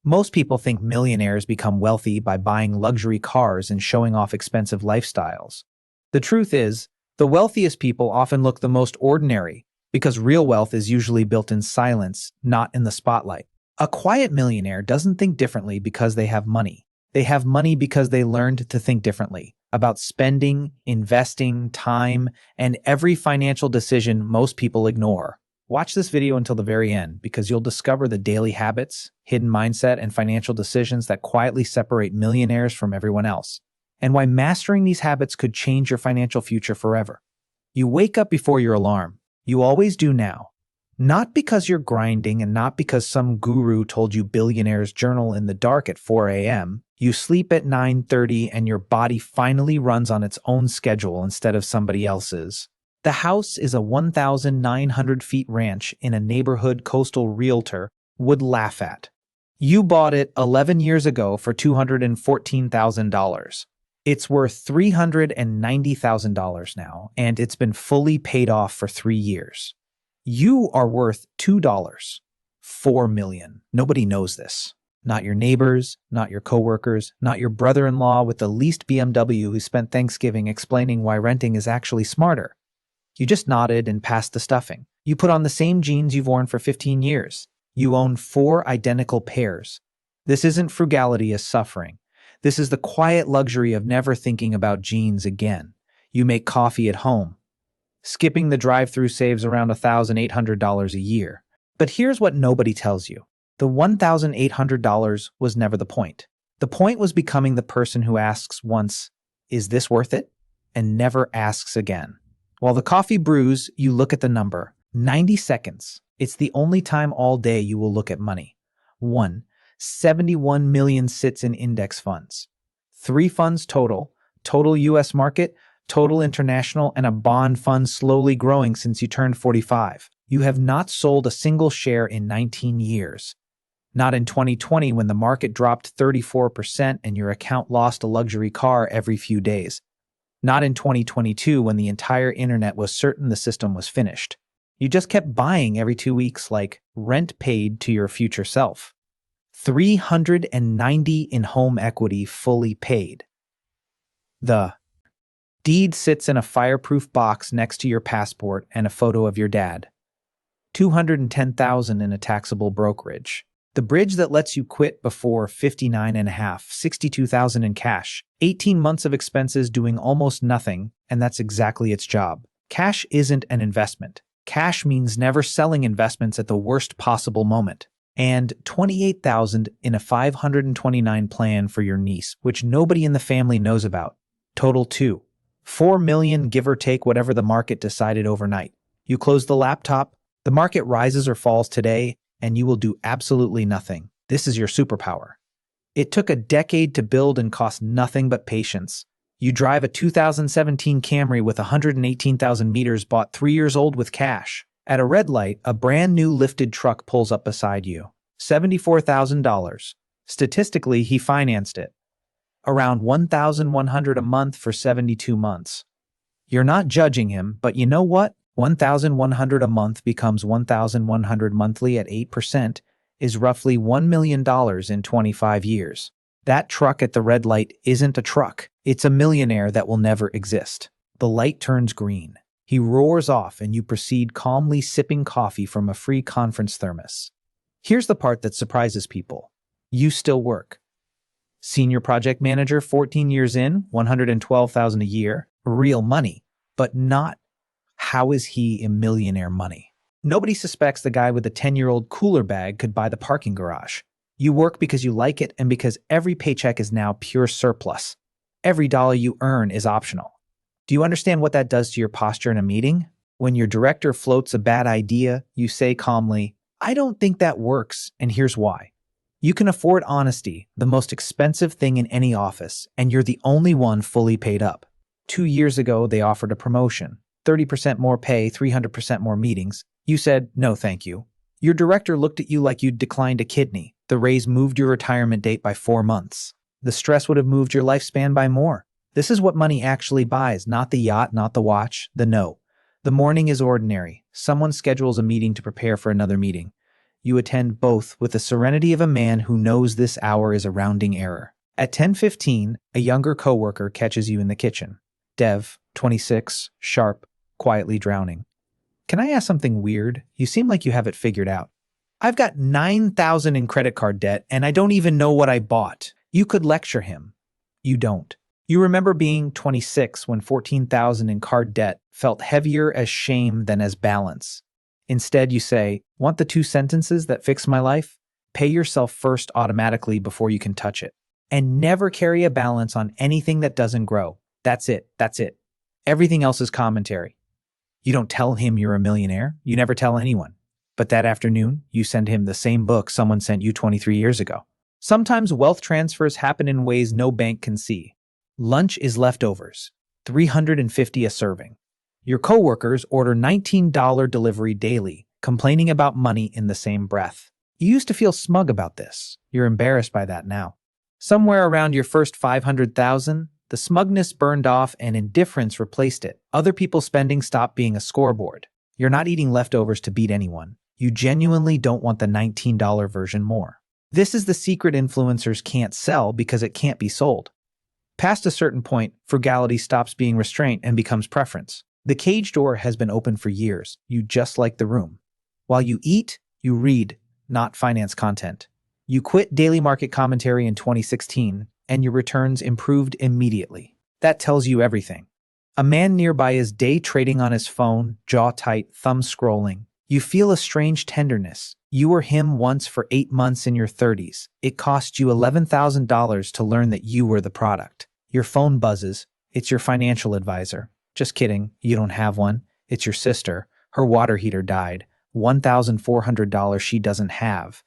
Most people think millionaires become wealthy by buying luxury cars and showing off expensive lifestyles. The truth is, the wealthiest people often look the most ordinary because real wealth is usually built in silence, not in the spotlight. A quiet millionaire doesn't think differently because they have money. They have money because they learned to think differently about spending, investing, time, and every financial decision most people ignore. Watch this video until the very end because you'll discover the daily habits, hidden mindset, and financial decisions that quietly separate millionaires from everyone else, and why mastering these habits could change your financial future forever. You wake up before your alarm. You always do now. Not because you're grinding and not because some guru told you billionaires journal in the dark at 4 a.m. You sleep at 9:30 and your body finally runs on its own schedule instead of somebody else's. The house is a 1,900 feet ranch in a neighborhood coastal realtor would laugh at. You bought it 11 years ago for $214,000. It's worth $390,000 now, and it's been fully paid off for 3 years. You are worth $2. 4 million. Nobody knows this. Not your neighbors, not your coworkers, not your brother-in-law with the leased BMW who spent Thanksgiving explaining why renting is actually smarter. You just nodded and passed the stuffing. You put on the same jeans you've worn for 15 years. You own 4 identical pairs. This isn't frugality as suffering. This is the quiet luxury of never thinking about jeans again. You make coffee at home. Skipping the drive-thru saves around $1,800 a year. But here's what nobody tells you. The $1,800 was never the point. The point was becoming the person who asks once, "Is this worth it?" and never asks again. While the coffee brews, you look at the number. 90 seconds. It's the only time all day you will look at money. 1. 71 million sits in index funds. 3 funds total. Total U.S. market, total international, and a bond fund slowly growing since you turned 45. You have not sold a single share in 19 years. Not in 2020 when the market dropped 34% and your account lost a luxury car every few days. Not in 2022 when the entire internet was certain the system was finished. You just kept buying every 2 weeks like rent paid to your future self. 390 in home equity fully paid. The deed sits in a fireproof box next to your passport and a photo of your dad. 210,000 in a taxable brokerage. The bridge that lets you quit before 59.5, 62,000 in cash, 18 months of expenses doing almost nothing, and that's exactly its job. Cash isn't an investment. Cash means never selling investments at the worst possible moment. And 28,000 in a 529 plan for your niece, which nobody in the family knows about. Total 2. 4 million give or take whatever the market decided overnight. You close the laptop, the market rises or falls today, and you will do absolutely nothing. This is your superpower. It took a decade to build and cost nothing but patience. You drive a 2017 Camry with 118,000 meters bought 3 years old with cash. At a red light, a brand new lifted truck pulls up beside you. $74,000. Statistically, he financed it. Around $1,100 a month for 72 months. You're not judging him, but you know what? $1,100 a month becomes $1,100 monthly at 8% is roughly $1 million in 25 years. That truck at the red light isn't a truck. It's a millionaire that will never exist. The light turns green. He roars off and you proceed calmly sipping coffee from a free conference thermos. Here's the part that surprises people. You still work. Senior project manager, 14 years in, $112,000 a year. Real money, but not. How is he a millionaire money? Nobody suspects the guy with the 10-year-old cooler bag could buy the parking garage. You work because you like it and because every paycheck is now pure surplus. Every dollar you earn is optional. Do you understand what that does to your posture in a meeting? When your director floats a bad idea, you say calmly, "I don't think that works, and here's why." You can afford honesty, the most expensive thing in any office, and you're the only one fully paid up. 2 years ago, they offered a promotion. 30% more pay, 300% more meetings. You said, "No, thank you." Your director looked at you like you'd declined a kidney. The raise moved your retirement date by 4 months. The stress would have moved your lifespan by more. This is what money actually buys, not the yacht, not the watch, the no. The morning is ordinary. Someone schedules a meeting to prepare for another meeting. You attend both with the serenity of a man who knows this hour is a rounding error. At 10:15, a younger coworker catches you in the kitchen. Dev, 26, sharp, quietly drowning. Can I ask something weird? You seem like you have it figured out. I've got 9,000 in credit card debt and I don't even know what I bought. You could lecture him. You don't. You remember being 26 when 14,000 in card debt felt heavier as shame than as balance. Instead, you say, want the 2 sentences that fix my life? Pay yourself first automatically before you can touch it. And never carry a balance on anything that doesn't grow. That's it. That's it. Everything else is commentary. You don't tell him you're a millionaire. You never tell anyone. But that afternoon, you send him the same book someone sent you 23 years ago. Sometimes wealth transfers happen in ways no bank can see. Lunch is leftovers, $350 a serving. Your coworkers order $19 delivery daily, complaining about money in the same breath. You used to feel smug about this. You're embarrassed by that now. Somewhere around your first 500,000, the smugness burned off and indifference replaced it. Other people's spending stopped being a scoreboard. You're not eating leftovers to beat anyone. You genuinely don't want the $19 version more. This is the secret influencers can't sell because it can't be sold. Past a certain point, frugality stops being restraint and becomes preference. The cage door has been open for years. You just like the room. While you eat, you read, not finance content. You quit daily market commentary in 2016, and your returns improved immediately. That tells you everything. A man nearby is day trading on his phone, jaw tight, thumb scrolling. You feel a strange tenderness. You were him once for 8 months in your 30s. It cost you $11,000 to learn that you were the product. Your phone buzzes. It's your financial advisor. Just kidding, you don't have one. It's your sister. Her water heater died. $1,400 she doesn't have.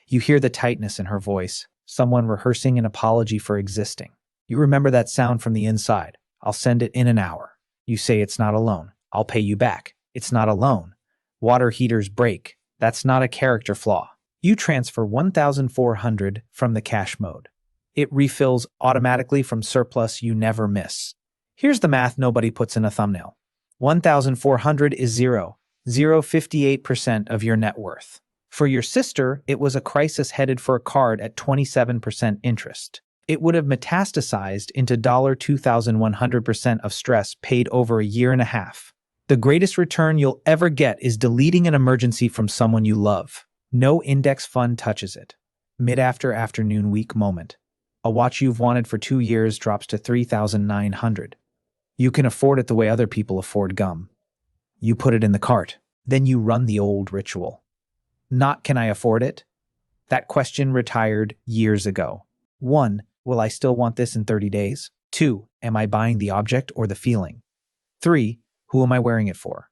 You hear the tightness in her voice. Someone rehearsing an apology for existing. You remember that sound from the inside. I'll send it in an hour. You say it's not a loan. I'll pay you back. It's not a loan. Water heaters break. That's not a character flaw. You transfer $1,400 from the cash mode. It refills automatically from surplus you never miss. Here's the math nobody puts in a thumbnail. $1,400 is 0.058% of your net worth. For your sister, it was a crisis headed for a card at 27% interest. It would have metastasized into $2,100% of stress paid over a year and a half. The greatest return you'll ever get is deleting an emergency from someone you love. No index fund touches it. Mid-after afternoon week moment. A watch you've wanted for 2 years drops to $3,900. You can afford it the way other people afford gum. You put it in the cart. Then you run the old ritual. Not can I afford it? That question retired years ago. 1. Will I still want this in 30 days? 2. Am I buying the object or the feeling? 3. Who am I wearing it for?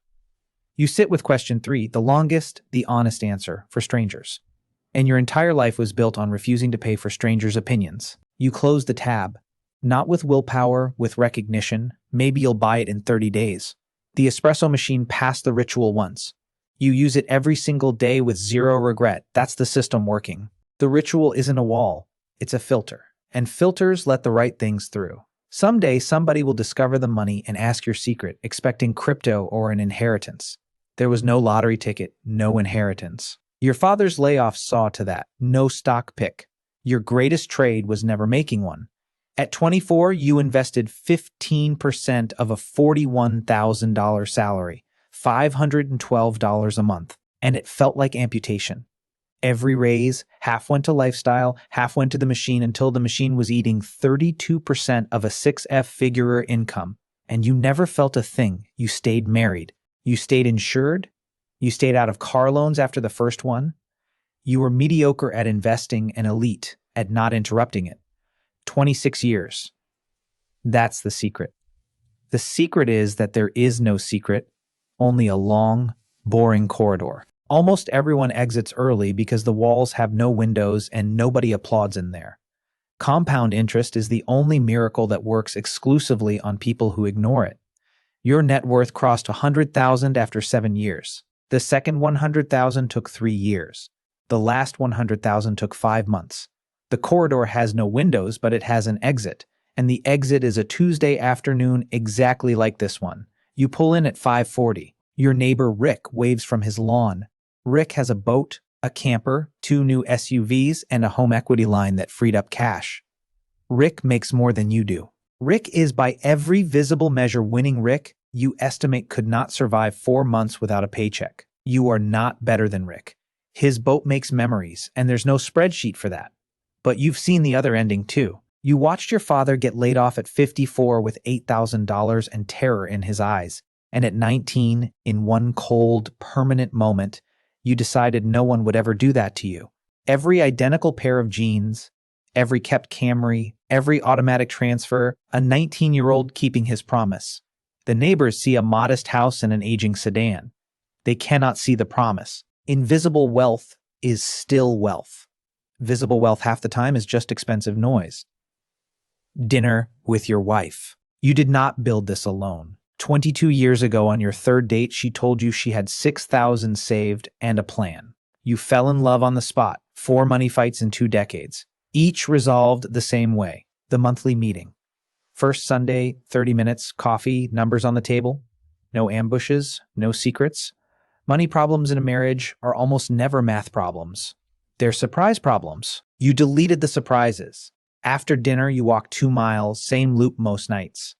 You sit with question 3, the longest, the honest answer, for strangers. And your entire life was built on refusing to pay for strangers' opinions. You close the tab. Not with willpower, with recognition. Maybe you'll buy it in 30 days. The espresso machine passed the ritual once. You use it every single day with zero regret. That's the system working. The ritual isn't a wall. It's a filter. And filters let the right things through. Someday, somebody will discover the money and ask your secret, expecting crypto or an inheritance. There was no lottery ticket, no inheritance. Your father's layoffs saw to that. No stock pick. Your greatest trade was never making one. At 24, you invested 15% of a $41,000 salary, $512 a month, and it felt like amputation. Every raise, half went to lifestyle, half went to the machine until the machine was eating 32% of a 6F-figure income. And you never felt a thing. You stayed married. You stayed insured. You stayed out of car loans after the first one. You were mediocre at investing and elite at not interrupting it. 26 years. That's the secret. The secret is that there is no secret, only a long, boring corridor. Almost everyone exits early because the walls have no windows and nobody applauds in there. Compound interest is the only miracle that works exclusively on people who ignore it. Your net worth crossed 100,000 after 7 years. The second 100,000 took 3 years. The last 100,000 took 5 months. The corridor has no windows, but it has an exit. And the exit is a Tuesday afternoon exactly like this one. You pull in at 5:40. Your neighbor Rick waves from his lawn. Rick has a boat, a camper, 2 new SUVs, and a home equity line that freed up cash. Rick makes more than you do. Rick is by every visible measure winning. Rick, you estimate, could not survive 4 months without a paycheck. You are not better than Rick. His boat makes memories, and there's no spreadsheet for that. But you've seen the other ending too. You watched your father get laid off at 54 with $8,000 and terror in his eyes. And at 19, in one cold, permanent moment, you decided no one would ever do that to you. Every identical pair of jeans, every kept Camry, every automatic transfer, a 19-year-old keeping his promise. The neighbors see a modest house and an aging sedan. They cannot see the promise. Invisible wealth is still wealth. Visible wealth half the time is just expensive noise. Dinner with your wife. You did not build this alone. 22 years ago on your third date, she told you she had $6,000 saved and a plan. You fell in love on the spot. 4 money fights in 2 decades. Each resolved the same way. The monthly meeting. First Sunday, 30 minutes, coffee, numbers on the table. No ambushes, no secrets. Money problems in a marriage are almost never math problems. They're surprise problems. You deleted the surprises. After dinner, you walk 2 miles, same loop most nights.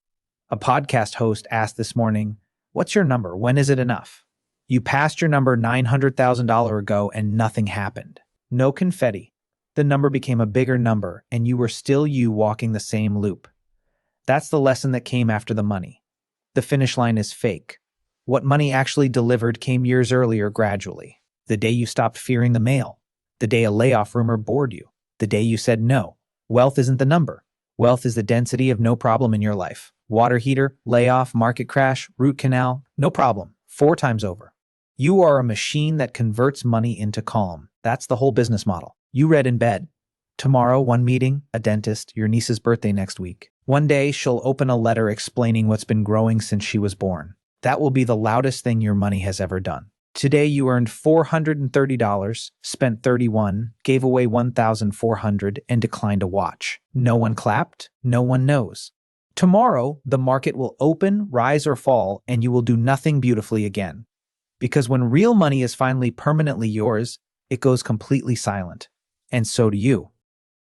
A podcast host asked this morning, "What's your number? When is it enough?" You passed your number $900,000 ago and nothing happened. No confetti. The number became a bigger number and you were still you walking the same loop. That's the lesson that came after the money. The finish line is fake. What money actually delivered came years earlier, gradually. The day you stopped fearing the mail. The day a layoff rumor bored you. The day you said no. Wealth isn't the number. Wealth is the density of no problem in your life. Water heater, layoff, market crash, root canal, no problem. 4 times over. You are a machine that converts money into calm. That's the whole business model. You read in bed. Tomorrow, 1 meeting, a dentist, your niece's birthday next week. One day, she'll open a letter explaining what's been growing since she was born. That will be the loudest thing your money has ever done. Today, you earned $430, spent $31, gave away $1,400, and declined a watch. No one clapped. No one knows. Tomorrow, the market will open, rise, or fall, and you will do nothing beautifully again. Because when real money is finally permanently yours, it goes completely silent. And so do you.